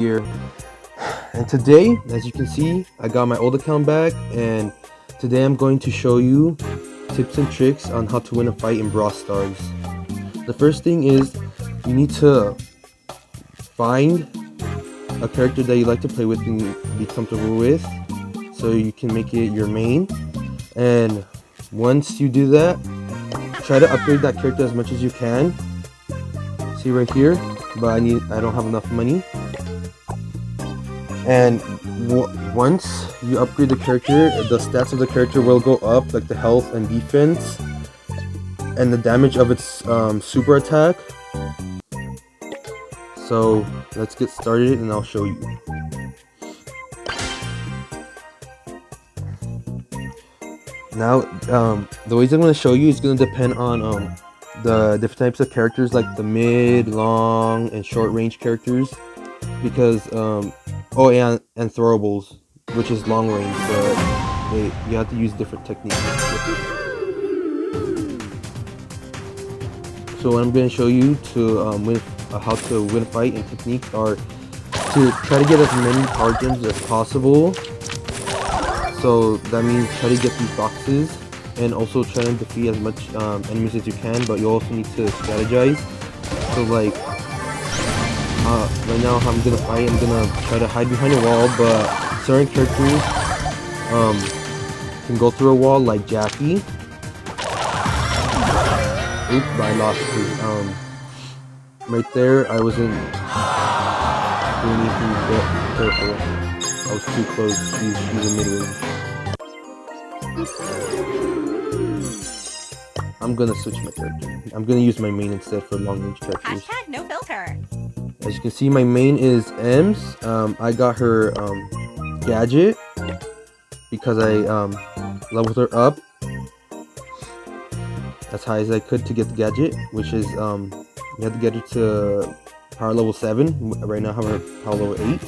here. And today, as you can see, I got my old account back, and today I'm going to show you tips and tricks on how to win a fight in Brawl Stars. The first thing is you need to find a character that you like to play with and be comfortable with, so you can make it your main. And once you do that, try to upgrade that character as much as you can. See right here, but I don't have enough money. And once you upgrade the character, the stats of the character will go up, like the health and defense and the damage of its super attack. So let's get started and I'll show you. Now the ways I'm going to show you is going to depend on the different types of characters, like the mid, long, and short range characters, because and throwables, which is long range, but you have to use different techniques. So what I'm going to show you to how to win a fight and techniques are to try to get as many power gems as possible. So that means try to get these boxes, and also try to defeat as much enemies as you can, but you also need to strategize. So like right now, how I'm gonna fight, I'm gonna try to hide behind a wall, but certain characters can go through a wall, like Jackie. Oops, but I lost too. Right there, I wasn't doing anything careful. I was too close. She's in mid-range. I'm gonna switch my character. I'm gonna use my main instead for long-range characters. Hashtag no filter. As you can see, my main is Ems. I got her gadget because I leveled her up as high as I could to get the gadget, which is you have to get her to power level 7. Right now I have her power level 8.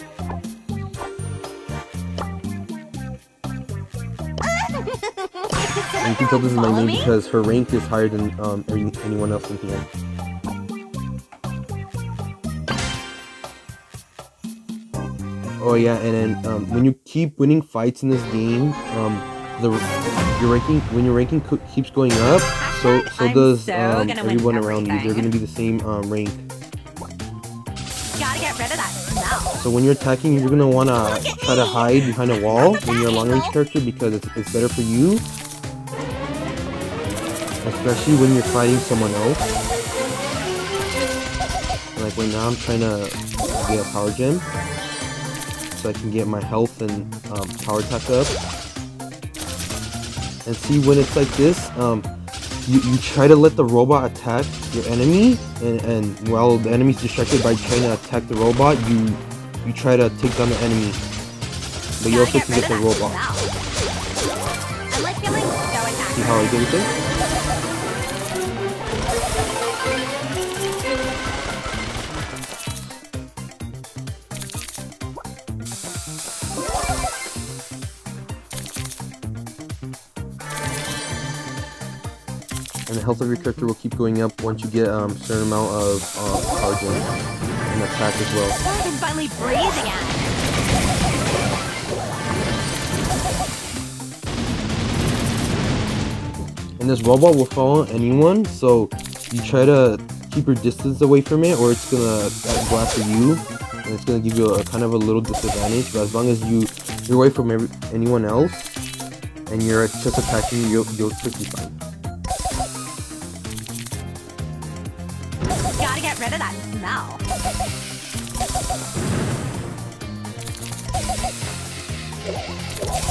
And you can tell this is my main because her rank is higher than anyone else in here. Oh yeah, and then when you keep winning fights in this game, when your ranking keeps going up, so does everyone around you. They're gonna be the same rank. Gotta get rid of that smell. So when you're attacking, you're gonna wanna try to hide behind a wall when you're a long range character, because it's better for you, especially when you're fighting someone else. Like right now, I'm trying to get a power gem, so I can get my health and power attack up. And see, when it's like this, you try to let the robot attack your enemy, and while the enemy's distracted by trying to attack the robot, you try to take down the enemy, but you also can get the robot. See how I did with it? And the health of your character will keep going up once you get a certain amount of power gems and attack as well. I can finally breathe again. And this robot will follow anyone, so you try to keep your distance away from it, or it's gonna go after you, and it's gonna give you a kind of a little disadvantage. But as long as you're away from anyone else and you're just attacking, you'll quickly find. Gotta get rid of that smell.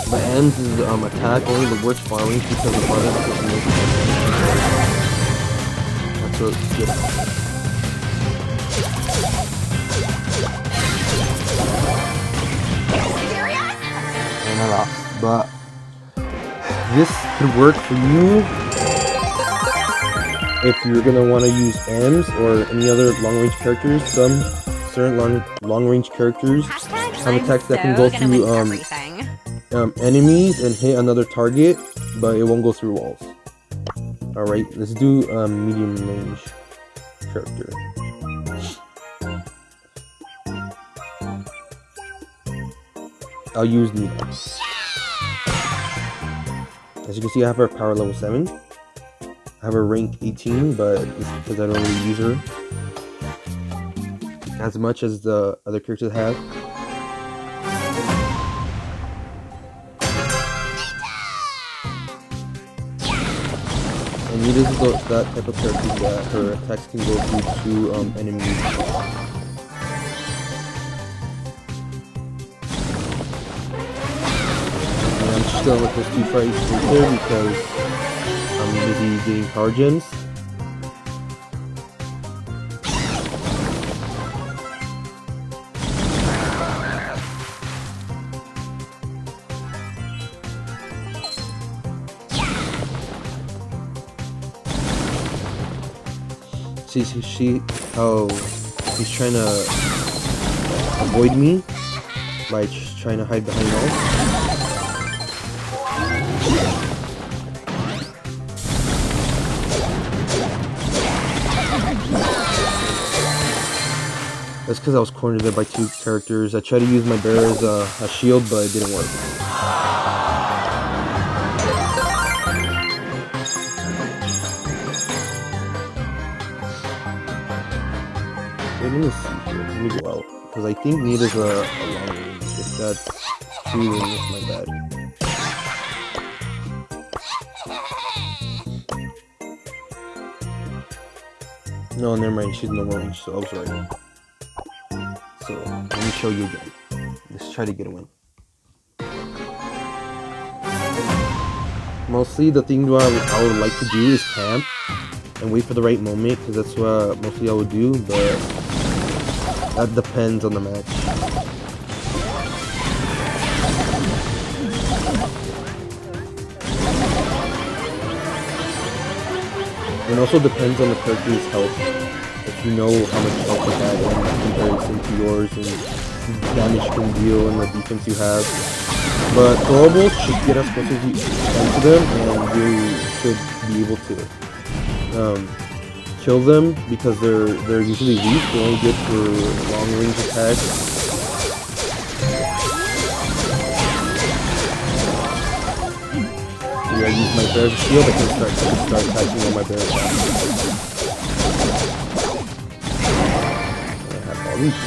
But Ems' attack only works far range because of far range is that's so good. And I lost. But this could work for you if you're gonna want to use Ems or any other long-range characters. Some certain long-range characters have attacks that can go through enemies and hit another target, but it won't go through walls. Alright, let's do medium range character. I'll use Nita. As you can see, I have her power level 7. I have her rank 18, but it's because I don't really use her as much as the other characters have. And Nita is that type of character that her attacks can go through 2 enemies. And I'm just going with those 2 fights right there because I'm busy getting power gems. See how he's trying to avoid me by just trying to hide behind walls. That's because I was cornered there by 2 characters. I tried to use my bear as a shield, but it didn't work. Let me see here. Let me go out. Because I think Nita's a long range. If that's true, then it's my bad. No, never mind. She's no range, so I was right. So, let me show you again. Let's try to get a win. Mostly, the thing I would like to do is camp and wait for the right moment, because that's what mostly I would do, but that depends on the match. It also depends on the character's health. If you know how much health they have in comparison to yours, and the damage you can deal, and the defense you have. But throwables should get as close as you can to them, and you should be able to kill them, because they're usually weak. They're only good for long range attacks. So yeah, I use my bear's shield. I can start attacking on my bear. I have all these.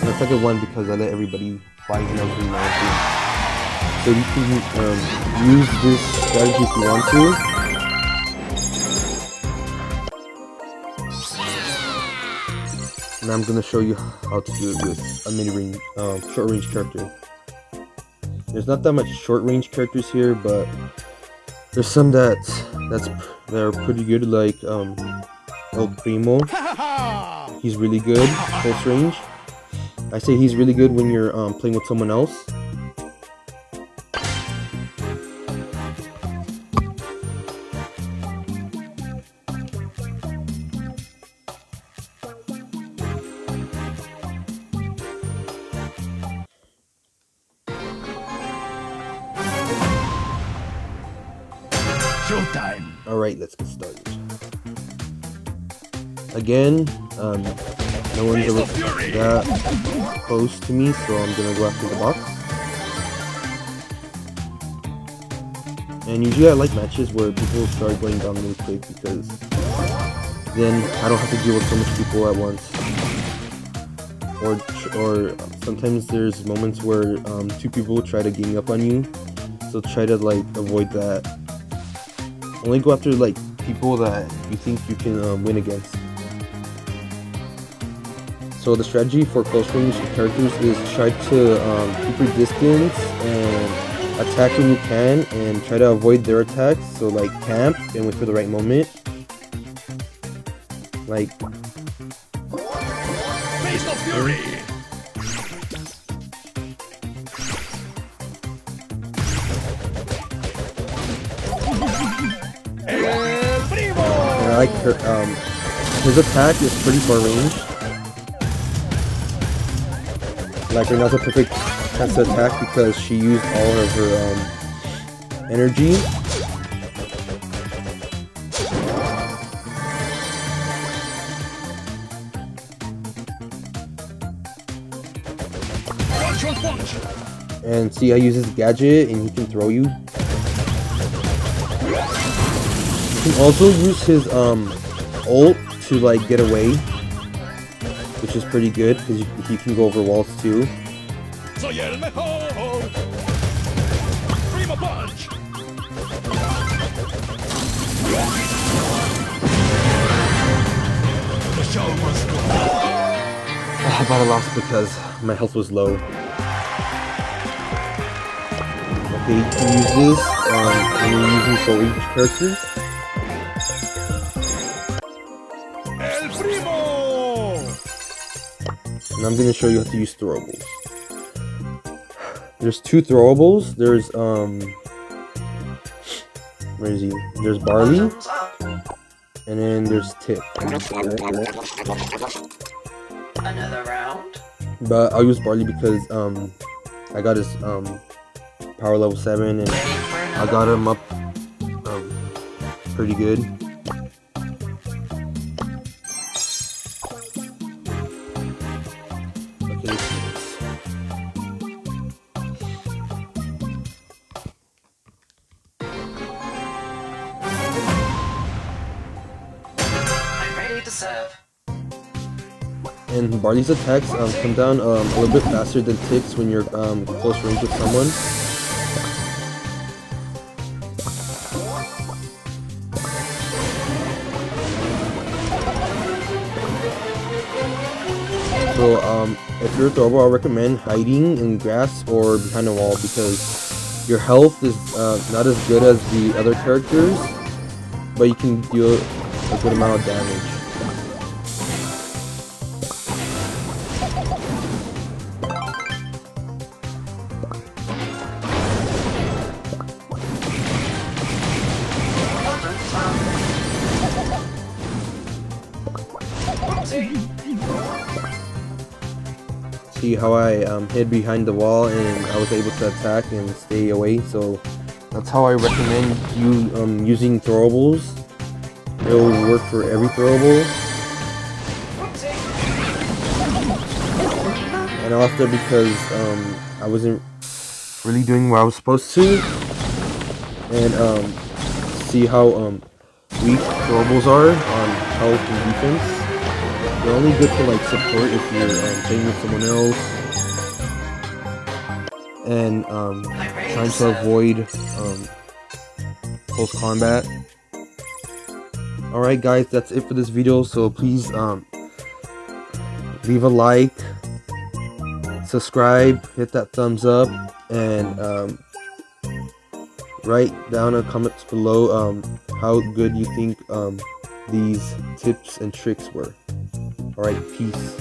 And the second one because I let everybody fight and everything now too. So you can use this strategy if you want to. And I'm gonna show you how to do it with a mini-range, short-range character. There's not that much short-range characters here, but there's some that are pretty good, like El Primo. He's really good close range. I say he's really good when you're playing with someone else. Showtime! Alright, let's get started. Again, no one's ever that close to me, so I'm gonna go after the box. And usually I like matches where people start going down really quick, because then I don't have to deal with so much people at once. Or sometimes there's moments where 2 people try to gang up on you, so try to like avoid that. Only go after like people that you think you can win against. So the strategy for close range characters is try to keep your distance and attack when you can, and try to avoid their attacks. So like camp and wait for the right moment. Like Face the fury! and I like her. His attack is pretty far range. Like right now's a perfect chance to attack because she used all of her energy. And see, I use this gadget and he can throw you. You can also use his ult to like get away, which is pretty good because he can go over walls too. Soy el mejor. Primo punch. The show must go. But I lost because my health was low. Okay, you can use this when you're using for each character. El primo. And I'm going to show you how to use throwables. There's two throwables. There's where is he? There's Barley, and then there's Tip. Another round. But I'll use Barley because I got his power level 7 and I got him up pretty good. Okay, let's see this. I'm ready to serve. And Barley's attacks come down a little bit faster than Tip's when you're close range with someone. So if you're a thrower, I'll recommend hiding in grass or behind a wall because your health is not as good as the other characters, but you can deal a good amount of damage. See how I hid behind the wall and I was able to attack and stay away. So that's how I recommend you using throwables. It will work for every throwable. And I lost there because I wasn't really doing what I was supposed to. And see how weak throwables are on health and defense. They're only good for like support if you're playing with someone else and trying to avoid close combat. Alright guys, that's it for this video, so please leave a like, subscribe, hit that thumbs up, and write down in the comments below how good you think these tips and tricks were. Alright, peace.